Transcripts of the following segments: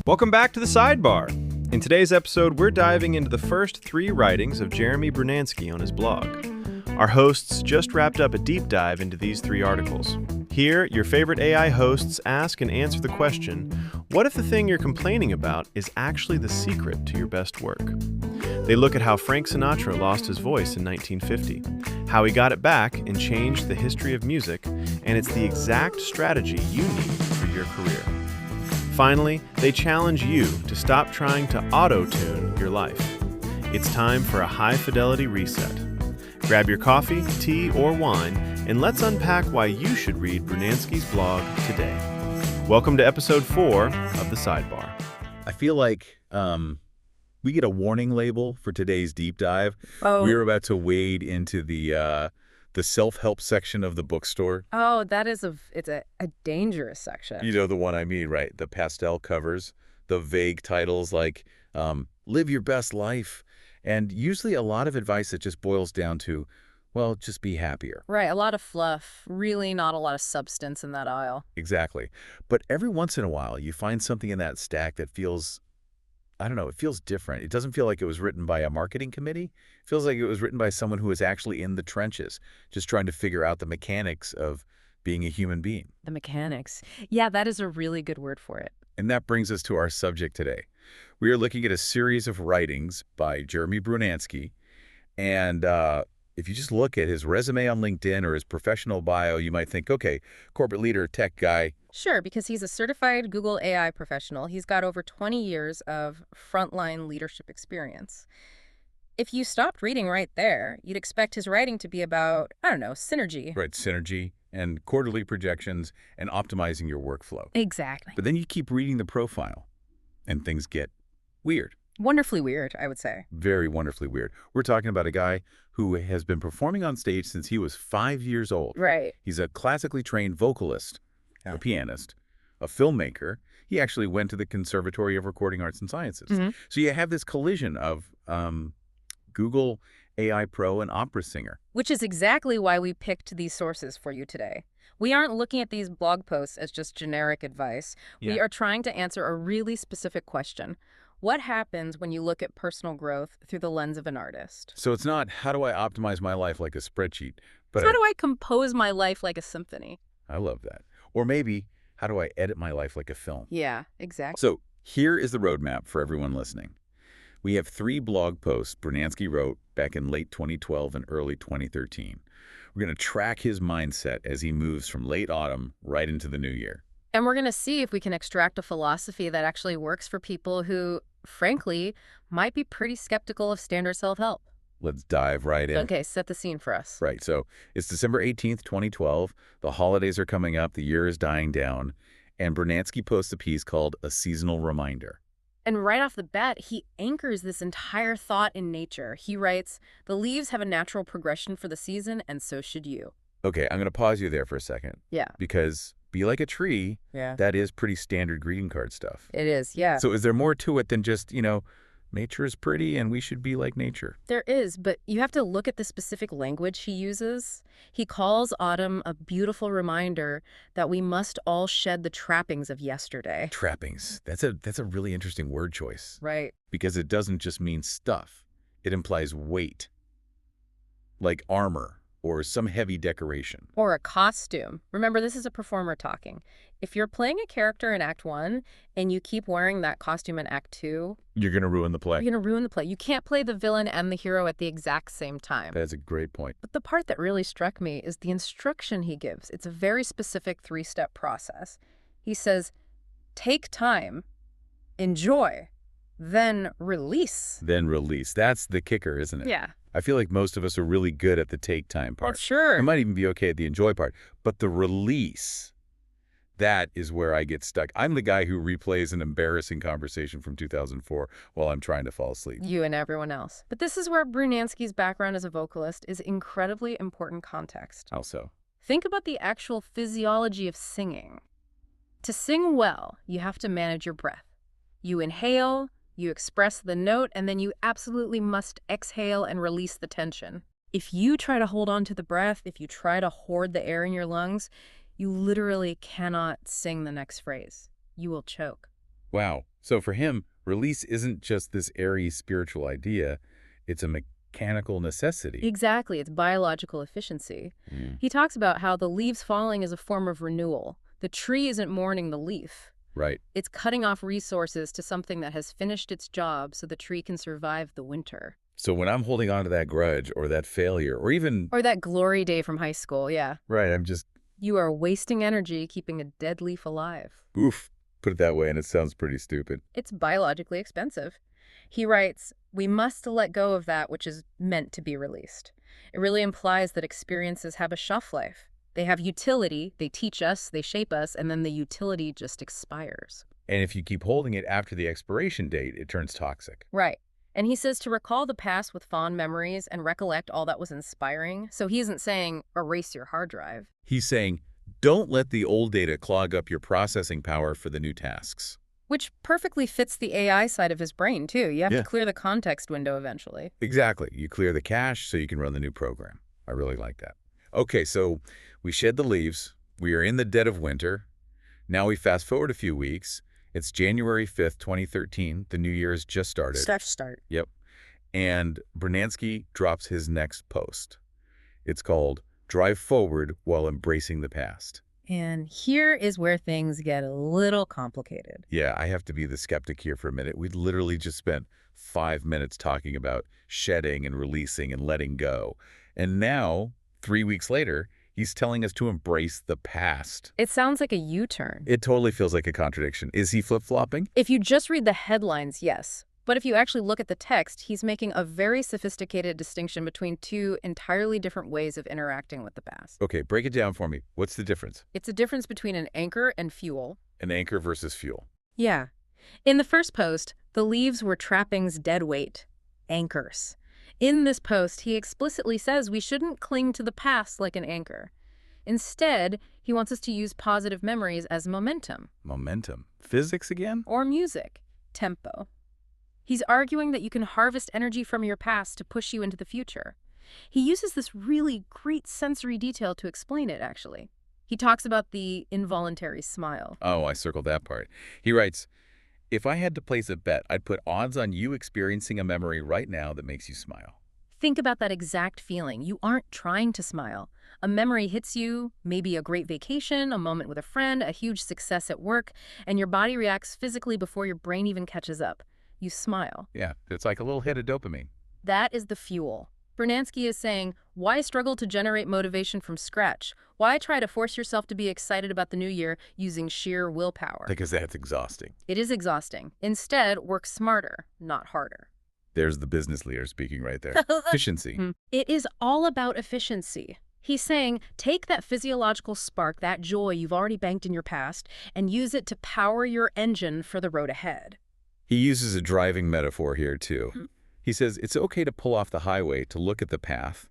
Welcome back to the Sidebar. In today's episode, we're diving into the first 3 writings of Jeremy Brunansky on his blog. Our hosts just wrapped up a deep dive into these 3 articles. Here, your favorite AI hosts ask and answer the question, what if the thing you're complaining about is actually the secret to your best work? They look at how Frank Sinatra lost his voice in 1950, how he got it back and changed the history of music, and it's the exact strategy you need for your career. Finally, they challenge you to stop trying to auto-tune your life. It's time for a high-fidelity reset. Grab your coffee, tea, or wine, and let's unpack why you should read Brunansky's blog today. Welcome to episode 4 of the Sidebar. I feel like we get a warning label for today's deep dive. Oh. We're about to wade into the self-help section of the bookstore. Oh, that is it's a dangerous section. You know the one I mean, right? The pastel covers, the vague titles like live your best life, and usually a lot of advice that just boils down to, well, just be happier. Right, a lot of fluff, really not a lot of substance in that aisle. Exactly. But every once in a while, you find something in that stack that feels, I don't know, it feels different. It doesn't feel like it was written by a marketing committee. It feels like it was written by someone who was actually in the trenches, just trying to figure out the mechanics of being a human being. The mechanics. Yeah, that is a really good word for it. And that brings us to our subject today. We are looking at a series of writings by Jeremy Brunansky. And if you just look at his resume on LinkedIn or his professional bio, you might think, okay, corporate leader, tech guy. Sure, because he's a certified Google AI professional. He's got over 20 years of frontline leadership experience. If you stopped reading right there, you'd expect his writing to be about, I don't know, synergy. Right, synergy and quarterly projections and optimizing your workflow. Exactly. But then you keep reading the profile and things get weird. Wonderfully weird, I would say. Very wonderfully weird. We're talking about a guy who has been performing on stage since he was 5 years old. Right. He's a classically trained vocalist, a pianist, a filmmaker. He actually went to the Conservatory of Recording Arts and Sciences. Mm-hmm. So you have this collision of Google AI Pro and opera singer. Which is exactly why we picked these sources for you today. We aren't looking at these blog posts as just generic advice. Yeah. We are trying to answer a really specific question. What happens when you look at personal growth through the lens of an artist? So it's not, how do I optimize my life like a spreadsheet? But How do I compose my life like a symphony? I love that. Or maybe, how do I edit my life like a film? Yeah, exactly. So here is the roadmap for everyone listening. We have 3 blog posts Brunansky wrote back in late 2012 and early 2013. We're going to track his mindset as he moves from late autumn right into the new year. And we're going to see if we can extract a philosophy that actually works for people who, frankly, might be pretty skeptical of standard self-help. Let's dive right in. Okay, set the scene for us. Right. So it's December 18th, 2012. The holidays are coming up. The year is dying down. And Brunansky posts a piece called A Seasonal Reminder. And right off the bat, he anchors this entire thought in nature. He writes, the leaves have a natural progression for the season, and so should you. Okay, I'm going to pause you there for a second. Yeah. Because be like a tree, that is pretty standard greeting card stuff. It is, yeah. So is there more to it than just, nature is pretty and we should be like nature? There is, but you have to look at the specific language he uses. He calls autumn a beautiful reminder that we must all shed the trappings of yesterday. Trappings. That's a really interesting word choice. Right. Because it doesn't just mean stuff. It implies weight, like armor or some heavy decoration. Or a costume. Remember, this is a performer talking. If you're playing a character in Act 1 and you keep wearing that costume in Act 2, you're going to ruin the play. you're going to ruin the play. You can't play the villain and the hero at the exact same time. That's a great point. But the part that really struck me is the instruction he gives. It's a very specific 3-step process. He says, take time, enjoy, then release. Then release. That's the kicker, isn't it? Yeah. I feel like most of us are really good at the take time part. Oh, sure. I might even be okay at the enjoy part. But the release, that is where I get stuck. I'm the guy who replays an embarrassing conversation from 2004 while I'm trying to fall asleep. You and everyone else. But this is where Brunansky's background as a vocalist is incredibly important context. How so? Think about the actual physiology of singing. To sing well, you have to manage your breath. You inhale, you express the note, and then you absolutely must exhale and release the tension. If you try to hold on to the breath, if you try to hoard the air in your lungs, you literally cannot sing the next phrase. You will choke. Wow. So for him, release isn't just this airy spiritual idea, it's a mechanical necessity. Exactly, it's biological efficiency. He talks about how the leaves falling is a form of renewal. The tree isn't mourning the leaf. Right. It's cutting off resources to something that has finished its job so the tree can survive the winter. So when I'm holding on to that grudge or that failure or even... Or that glory day from high school, yeah. Right, I'm just... You are wasting energy keeping a dead leaf alive. Oof. Put it that way, and it sounds pretty stupid. It's biologically expensive. He writes, we must let go of that which is meant to be released. It really implies that experiences have a shelf life. They have utility, they teach us, they shape us, and then the utility just expires. And if you keep holding it after the expiration date, it turns toxic. Right. And he says to recall the past with fond memories and recollect all that was inspiring. So he isn't saying erase your hard drive. He's saying, don't let the old data clog up your processing power for the new tasks. Which perfectly fits the AI side of his brain, too. You have Yeah. to clear the context window eventually. Exactly. You clear the cache so you can run the new program. I really like that. Okay, so we shed the leaves. We are in the dead of winter. Now we fast forward a few weeks. It's January 5th, 2013. The new year has just started. Start. Yep. And Brunansky drops his next post. It's called Drive Forward While Embracing the Past. And here is where things get a little complicated. Yeah, I have to be the skeptic here for a minute. We'd literally just spent 5 minutes talking about shedding and releasing and letting go. And now, 3 weeks later, he's telling us to embrace the past. It sounds like a U-turn. It totally feels like a contradiction. Is he flip-flopping? If you just read the headlines, yes. But if you actually look at the text, he's making a very sophisticated distinction between two entirely different ways of interacting with the past. Okay, break it down for me. What's the difference? It's a difference between an anchor and fuel. An anchor versus fuel. Yeah. In the first post, the leaves were trappings dead weight. Anchors. In this post, he explicitly says we shouldn't cling to the past like an anchor. Instead, he wants us to use positive memories as momentum. Momentum. Physics again? Or music. Tempo. He's arguing that you can harvest energy from your past to push you into the future. He uses this really great sensory detail to explain it, actually. He talks about the involuntary smile. Oh, I circled that part. He writes, if I had to place a bet, I'd put odds on you experiencing a memory right now that makes you smile. Think about that exact feeling. You aren't trying to smile. A memory hits you, maybe a great vacation, a moment with a friend, a huge success at work, and your body reacts physically before your brain even catches up. You smile. Yeah, it's like a little hit of dopamine. That is the fuel. Brunansky is saying, why struggle to generate motivation from scratch? Why try to force yourself to be excited about the new year using sheer willpower? Because that's exhausting. It is exhausting. Instead, work smarter, not harder. There's the business leader speaking right there. Efficiency. It is all about efficiency. He's saying, take that physiological spark, that joy you've already banked in your past, and use it to power your engine for the road ahead. He uses a driving metaphor here, too. He says it's okay to pull off the highway to look at the path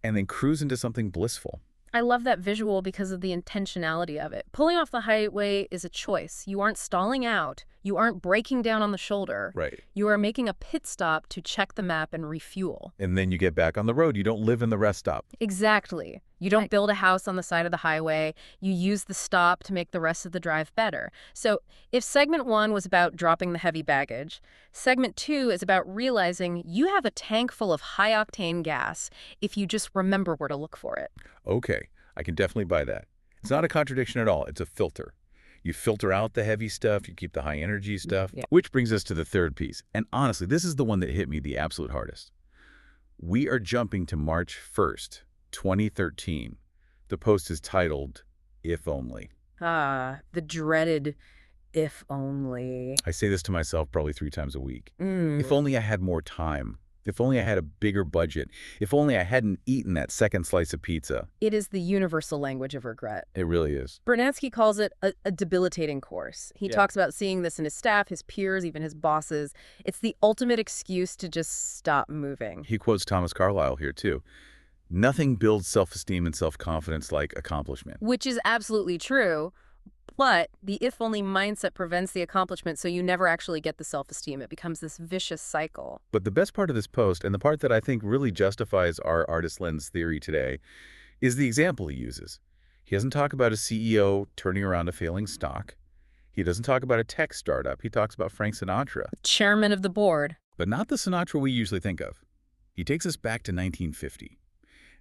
and then cruise into something blissful. I love that visual because of the intentionality of it. Pulling off the highway is a choice. You aren't stalling out. You aren't breaking down on the shoulder. Right. You are making a pit stop to check the map and refuel. And then you get back on the road. You don't live in the rest stop. Exactly. You don't build a house on the side of the highway. You use the stop to make the rest of the drive better. So if segment 1 was about dropping the heavy baggage, segment 2 is about realizing you have a tank full of high-octane gas if you just remember where to look for it. Okay, I can definitely buy that. It's not a contradiction at all. It's a filter. You filter out the heavy stuff, you keep the high-energy stuff, which brings us to the third piece. And honestly, this is the one that hit me the absolute hardest. We are jumping to March 1st, 2013. The post is titled, If Only. Ah, the dreaded if only. I say this to myself probably 3 times a week. If only I had more time. If only I had a bigger budget. If only I hadn't eaten that second slice of pizza. It is the universal language of regret. It really is. Brunansky calls it a debilitating course. He talks about seeing this in his staff, his peers, even his bosses. It's the ultimate excuse to just stop moving. He quotes Thomas Carlyle here, too. Nothing builds self-esteem and self-confidence like accomplishment. Which is absolutely true. But the if-only mindset prevents the accomplishment, so you never actually get the self-esteem. It becomes this vicious cycle. But the best part of this post, and the part that I think really justifies our artist lens theory today, is the example he uses. He doesn't talk about a CEO turning around a failing stock. He doesn't talk about a tech startup. He talks about Frank Sinatra. Chairman of the board. But not the Sinatra we usually think of. He takes us back to 1950.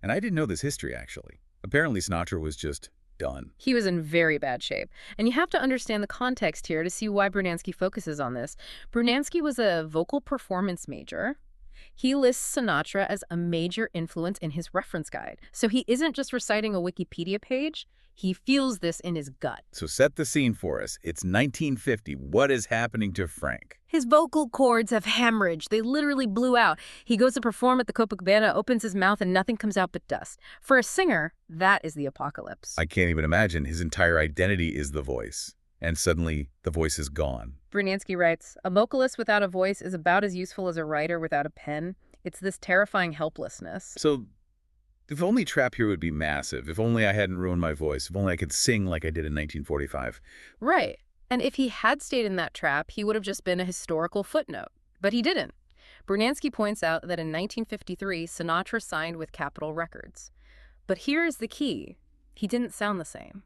And I didn't know this history, actually. Apparently, Sinatra was just done. He was in very bad shape. And you have to understand the context here to see why Brunansky focuses on this. Brunansky was a vocal performance major. He lists Sinatra as a major influence in his reference guide. So he isn't just reciting a Wikipedia page. He feels this in his gut. So set the scene for us. It's 1950. What is happening to Frank? His vocal cords have hemorrhaged. They literally blew out. He goes to perform at the Copacabana, opens his mouth, and nothing comes out but dust. For a singer, that is the apocalypse. I can't even imagine. His entire identity is the voice. And suddenly, the voice is gone. Brunansky writes, "A vocalist without a voice is about as useful as a writer without a pen. It's this terrifying helplessness." So, if only Trap here would be massive. If only I hadn't ruined my voice. If only I could sing like I did in 1945. Right. And if he had stayed in that trap, he would have just been a historical footnote. But he didn't. Brunansky points out that in 1953, Sinatra signed with Capitol Records. But here's the key. He didn't sound the same.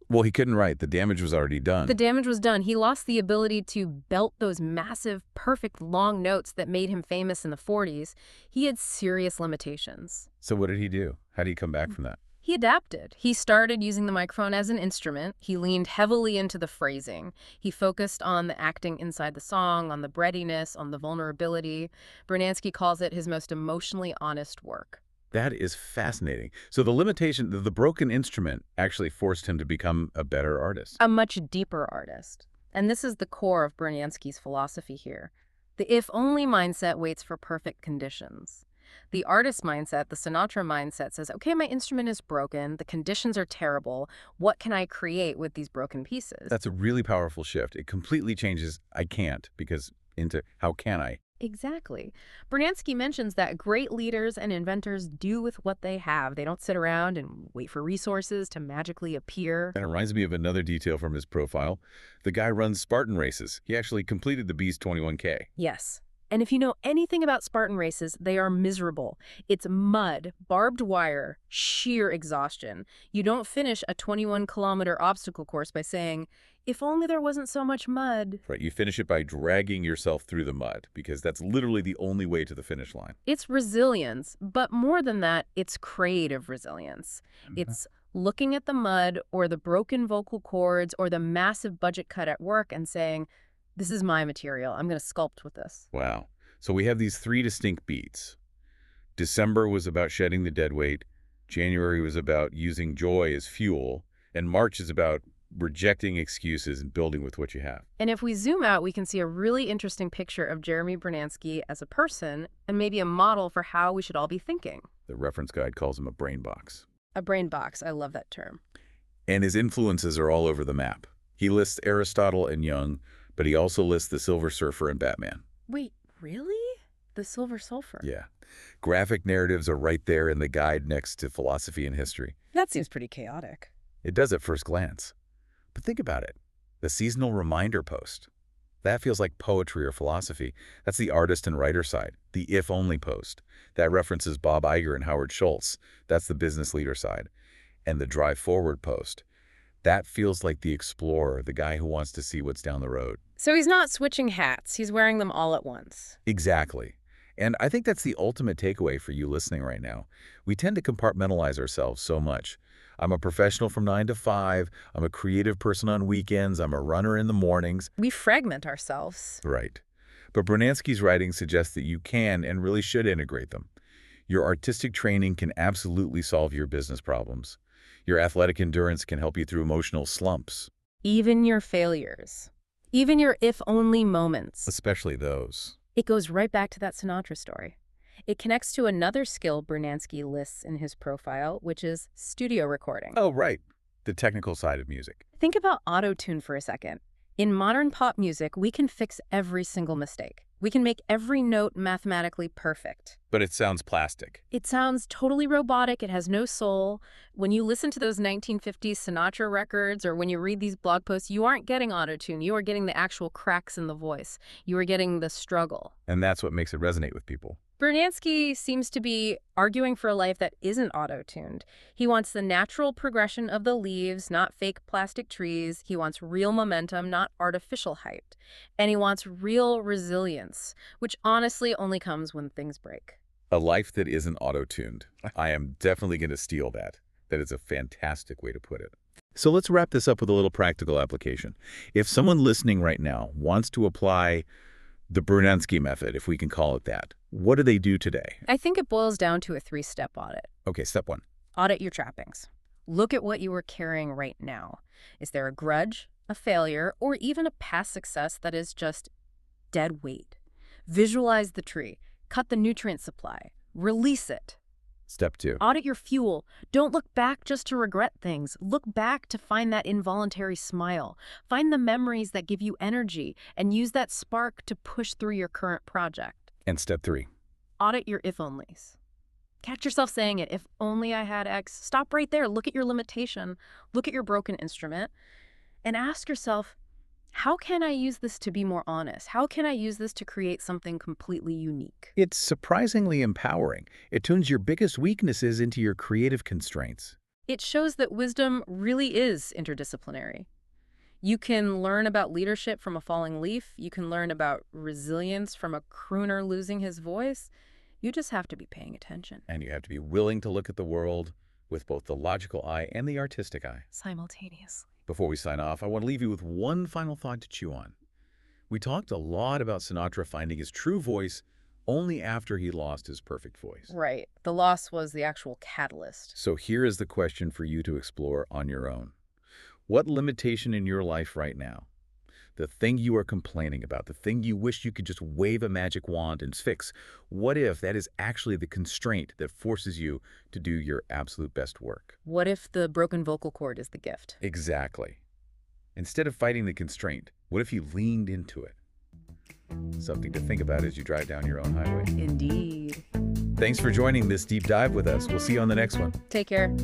Well, he couldn't write. The damage was already done. The damage was done. He lost the ability to belt those massive, perfect long notes that made him famous in the 40s. He had serious limitations. So what did he do? How did he come back from that? He adapted. He started using the microphone as an instrument. He leaned heavily into the phrasing. He focused on the acting inside the song, on the breadiness, on the vulnerability. Brunansky calls it his most emotionally honest work. That is fascinating. So the limitation, the broken instrument actually forced him to become a better artist. A much deeper artist. And this is the core of Brunansky's philosophy here. The if-only mindset waits for perfect conditions. The artist mindset, the Sinatra mindset, says, okay, my instrument is broken, the conditions are terrible, what can I create with these broken pieces? That's a really powerful shift. It completely changes I can't into how can I? Exactly. Brunansky mentions that great leaders and inventors do with what they have. They don't sit around and wait for resources to magically appear. That reminds me of another detail from his profile. The guy runs Spartan Races. He actually completed the Beast 21K. Yes. And if you know anything about Spartan races, they are miserable. It's mud, barbed wire, sheer exhaustion. You don't finish a 21-kilometer obstacle course by saying, if only there wasn't so much mud. Right, you finish it by dragging yourself through the mud, because that's literally the only way to the finish line. It's resilience, but more than that, it's creative resilience. It's looking at the mud or the broken vocal cords or the massive budget cut at work and saying, this is my material. I'm going to sculpt with this. Wow. So we have these three distinct beats. December was about shedding the dead weight. January was about using joy as fuel. And March is about rejecting excuses and building with what you have. And if we zoom out, we can see a really interesting picture of Jeremy Brunansky as a person and maybe a model for how we should all be thinking. The reference guide calls him a brain box. A brain box. I love that term. And his influences are all over the map. He lists Aristotle and Jung, but he also lists the Silver Surfer and Batman. Wait, really? The Silver Surfer? Yeah. Graphic narratives are right there in the guide next to philosophy and history. That seems pretty chaotic. It does at first glance. But think about it. The seasonal reminder post. That feels like poetry or philosophy. That's the artist and writer side. The if-only post. That references Bob Iger and Howard Schultz. That's the business leader side. And the drive forward post. That feels like the explorer, the guy who wants to see what's down the road. So he's not switching hats. He's wearing them all at once. Exactly. And I think that's the ultimate takeaway for you listening right now. We tend to compartmentalize ourselves so much. I'm a professional from 9 to 5. I'm a creative person on weekends. I'm a runner in the mornings. We fragment ourselves. Right. But Brunansky's writing suggests that you can and really should integrate them. Your artistic training can absolutely solve your business problems. Your athletic endurance can help you through emotional slumps. Even your failures. Even your if-only moments. Especially those. It goes right back to that Sinatra story. It connects to another skill Brunansky lists in his profile, which is studio recording. Oh, right. The technical side of music. Think about auto-tune for a second. In modern pop music, we can fix every single mistake. We can make every note mathematically perfect. But it sounds plastic. It sounds totally robotic. It has no soul. When you listen to those 1950s Sinatra records or when you read these blog posts, you aren't getting auto-tune. You are getting the actual cracks in the voice. You are getting the struggle. And that's what makes it resonate with people. Brunansky seems to be arguing for a life that isn't auto-tuned. He wants the natural progression of the leaves, not fake plastic trees. He wants real momentum, not artificial hype. And he wants real resilience, which honestly only comes when things break. A life that isn't auto-tuned. I am definitely going to steal that. That is a fantastic way to put it. So let's wrap this up with a little practical application. If someone listening right now wants to apply the Brunansky method, if we can call it that, what do they do today? I think it boils down to a 3-step audit. Okay, step 1. Audit your trappings. Look at what you are carrying right now. Is there a grudge, a failure, or even a past success that is just dead weight? Visualize the tree. Cut the nutrient supply. Release it. Step 2. Audit your fuel. Don't look back just to regret things. Look back to find that involuntary smile. Find the memories that give you energy and use that spark to push through your current project. And step 3. Audit your if-onlys. Catch yourself saying it. If only I had X. Stop right there. Look at your limitation. Look at your broken instrument. And ask yourself, how can I use this to be more honest? How can I use this to create something completely unique? It's surprisingly empowering. It tunes your biggest weaknesses into your creative constraints. It shows that wisdom really is interdisciplinary. You can learn about leadership from a falling leaf. You can learn about resilience from a crooner losing his voice. You just have to be paying attention. And you have to be willing to look at the world with both the logical eye and the artistic eye. Simultaneously. Before we sign off, I want to leave you with one final thought to chew on. We talked a lot about Sinatra finding his true voice only after he lost his perfect voice. Right. The loss was the actual catalyst. So here is the question for you to explore on your own. What limitation in your life right now, the thing you are complaining about, the thing you wish you could just wave a magic wand and fix, what if that is actually the constraint that forces you to do your absolute best work? What if the broken vocal cord is the gift? Exactly. Instead of fighting the constraint, what if you leaned into it? Something to think about as you drive down your own highway. Indeed. Thanks for joining this deep dive with us. We'll see you on the next one. Take care.